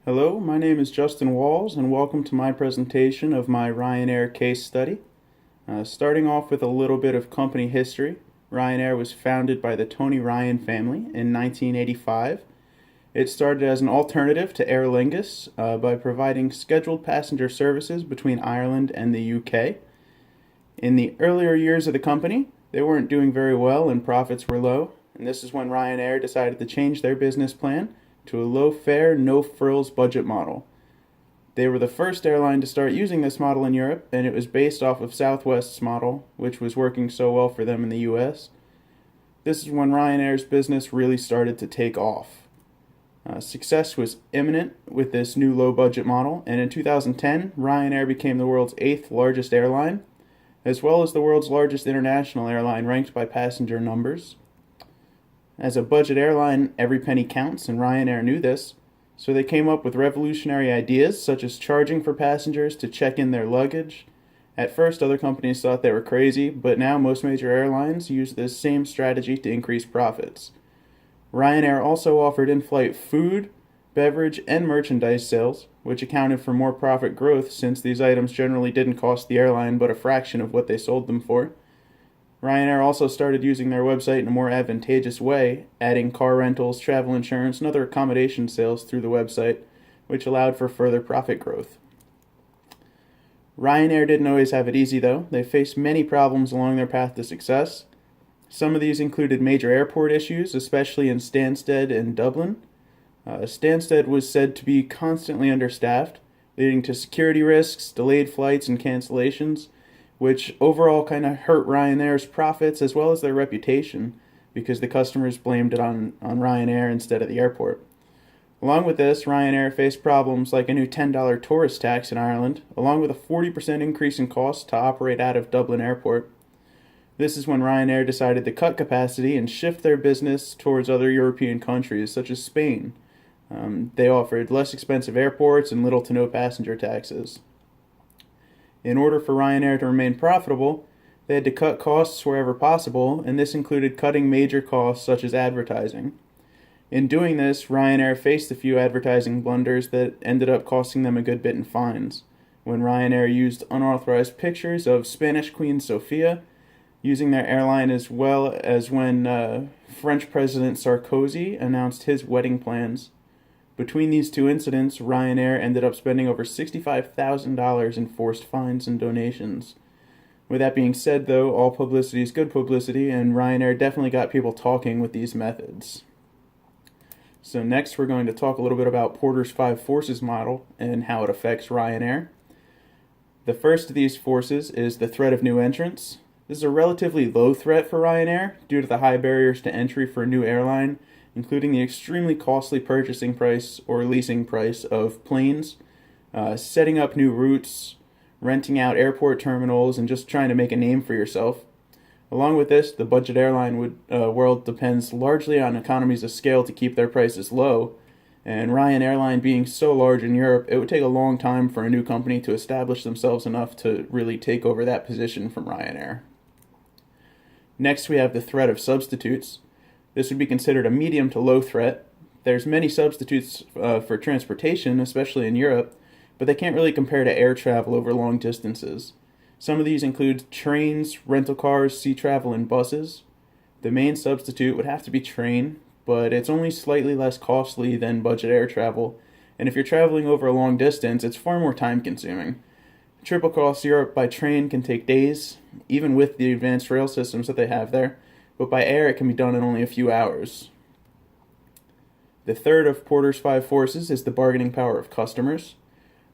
Hello, my name is Justin Walls, and welcome to my presentation of my Ryanair case study. Starting off with a little bit of company history, Ryanair was founded by the Tony Ryan family in 1985. It started as an alternative to Aer Lingus by providing scheduled passenger services between Ireland and the UK. In the earlier years of the company, they weren't doing very well and profits were low, and this is when Ryanair decided to change their business plan to a low-fare, no-frills budget model. They were the first airline to start using this model in Europe, and it was based off of Southwest's model, which was working so well for them in the US. This is when Ryanair's business really started to take off. Success was imminent with this new low-budget model, and in 2010, Ryanair became the world's 8th largest airline, as well as the world's largest international airline ranked by passenger numbers. As a budget airline, every penny counts, and Ryanair knew this, so they came up with revolutionary ideas such as charging for passengers to check in their luggage. At first, other companies thought they were crazy, but now most major airlines use this same strategy to increase profits. Ryanair also offered in-flight food, beverage, and merchandise sales, which accounted for more profit growth since these items generally didn't cost the airline but a fraction of what they sold them for. Ryanair also started using their website in a more advantageous way, adding car rentals, travel insurance, and other accommodation sales through the website, which allowed for further profit growth. Ryanair didn't always have it easy, though. They faced many problems along their path to success. Some of these included major airport issues, especially in Stansted and Dublin. Stansted was said to be constantly understaffed, leading to security risks, delayed flights, and cancellations, which overall kind of hurt Ryanair's profits as well as their reputation because the customers blamed it on Ryanair instead of the airport. Along with this, Ryanair faced problems like a new $10 tourist tax in Ireland, along with a 40% increase in cost to operate out of Dublin Airport. This is when Ryanair decided to cut capacity and shift their business towards other European countries, such as Spain. They offered less expensive airports and little to no passenger taxes. In order for Ryanair to remain profitable, they had to cut costs wherever possible, and this included cutting major costs such as advertising. In doing this, Ryanair faced a few advertising blunders that ended up costing them a good bit in fines. When Ryanair used unauthorized pictures of Spanish Queen Sofia, using their airline, as well as when French President Sarkozy announced his wedding plans. Between these two incidents, Ryanair ended up spending over $65,000 in forced fines and donations. With that being said, though, all publicity is good publicity, and Ryanair definitely got people talking with these methods. So next we're going to talk a little bit about Porter's 5 forces model and how it affects Ryanair. The first of these forces is the threat of new entrants. This is a relatively low threat for Ryanair due to the high barriers to entry for a new airline, including the extremely costly purchasing price or leasing price of planes, setting up new routes, renting out airport terminals, and just trying to make a name for yourself. Along with this, the budget airline world depends largely on economies of scale to keep their prices low, and Ryan Airline being so large in Europe, it would take a long time for a new company to establish themselves enough to really take over that position from Ryanair. Next, we have the threat of substitutes. This would be considered a medium to low threat. There's many substitutes for transportation, especially in Europe, but they can't really compare to air travel over long distances. Some of these include trains, rental cars, sea travel, and buses. The main substitute would have to be train, but it's only slightly less costly than budget air travel, and if you're traveling over a long distance, it's far more time consuming. A trip across Europe by train can take days, even with the advanced rail systems that they have there, but by air it can be done in only a few hours. The third of Porter's 5 forces is the bargaining power of customers.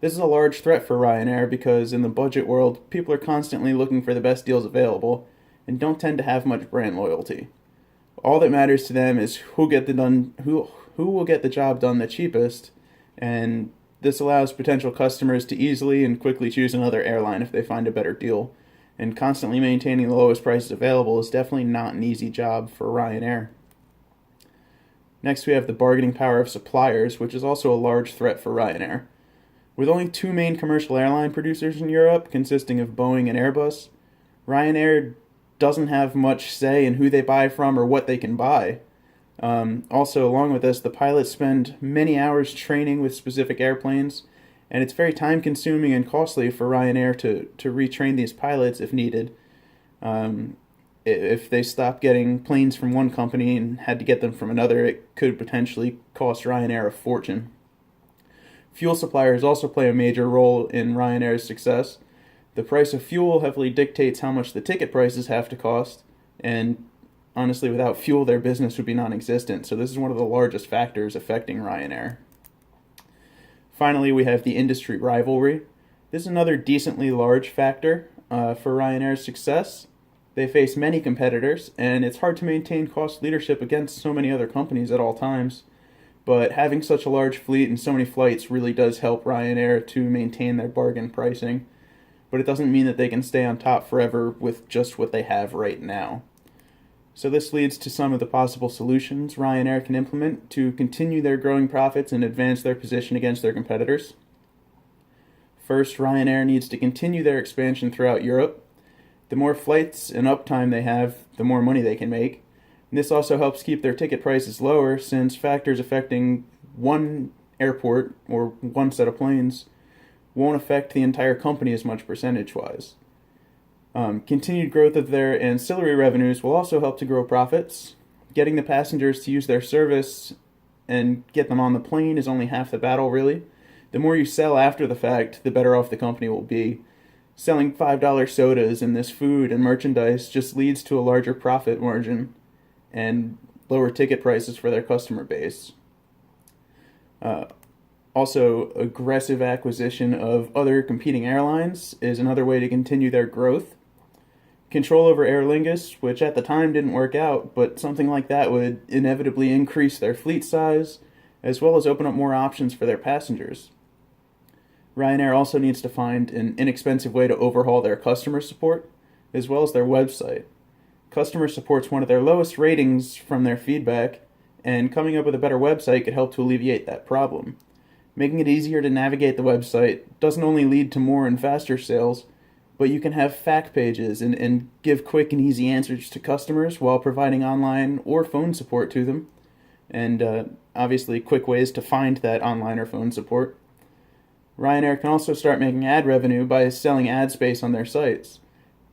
This is a large threat for Ryanair because in the budget world, people are constantly looking for the best deals available and don't tend to have much brand loyalty. All that matters to them is who will get the job done the cheapest, and this allows potential customers to easily and quickly choose another airline if they find a better deal. And constantly maintaining the lowest prices available is definitely not an easy job for Ryanair. Next, we have the bargaining power of suppliers, which is also a large threat for Ryanair. With only 2 main commercial airline producers in Europe, consisting of Boeing and Airbus, Ryanair doesn't have much say in who they buy from or what they can buy. Also, along with this, the pilots spend many hours training with specific airplanes, and it's very time consuming and costly for Ryanair to retrain these pilots if needed. Um, if they stopped getting planes from one company and had to get them from another, it could potentially cost Ryanair a fortune. Fuel suppliers also play a major role in Ryanair's success. The price of fuel heavily dictates how much the ticket prices have to cost, and honestly, without fuel, their business would be non existent. So, this is one of the largest factors affecting Ryanair. Finally, we have the industry rivalry. This is another decently large factor for Ryanair's success. They face many competitors, and it's hard to maintain cost leadership against so many other companies at all times. But having such a large fleet and so many flights really does help Ryanair to maintain their bargain pricing. But it doesn't mean that they can stay on top forever with just what they have right now. So this leads to some of the possible solutions Ryanair can implement to continue their growing profits and advance their position against their competitors. First, Ryanair needs to continue their expansion throughout Europe. The more flights and uptime they have, the more money they can make. And this also helps keep their ticket prices lower, since factors affecting one airport or one set of planes won't affect the entire company as much percentage-wise. Continued growth of their ancillary revenues will also help to grow profits. Getting the passengers to use their service and get them on the plane is only half the battle, really. The more you sell after the fact, the better off the company will be. Selling $5 sodas and this food and merchandise just leads to a larger profit margin and lower ticket prices for their customer base. Also, aggressive acquisition of other competing airlines is another way to continue their growth. Control over Aer Lingus, which at the time didn't work out, but something like that would inevitably increase their fleet size, as well as open up more options for their passengers. Ryanair also needs to find an inexpensive way to overhaul their customer support, as well as their website. Customer support's one of their lowest ratings from their feedback, and coming up with a better website could help to alleviate that problem. Making it easier to navigate the website doesn't only lead to more and faster sales, but you can have fact pages and give quick and easy answers to customers while providing online or phone support to them, and obviously quick ways to find that online or phone support. Ryanair can also start making ad revenue by selling ad space on their sites.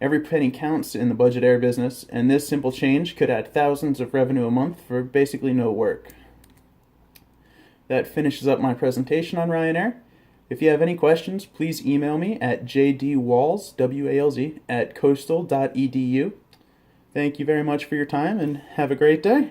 Every penny counts in the budget air business, and this simple change could add thousands of revenue a month for basically no work. That finishes up my presentation on Ryanair. If you have any questions, please email me at jdwalz, W-A-L-Z, @coastal.edu. Thank you very much for your time, and have a great day.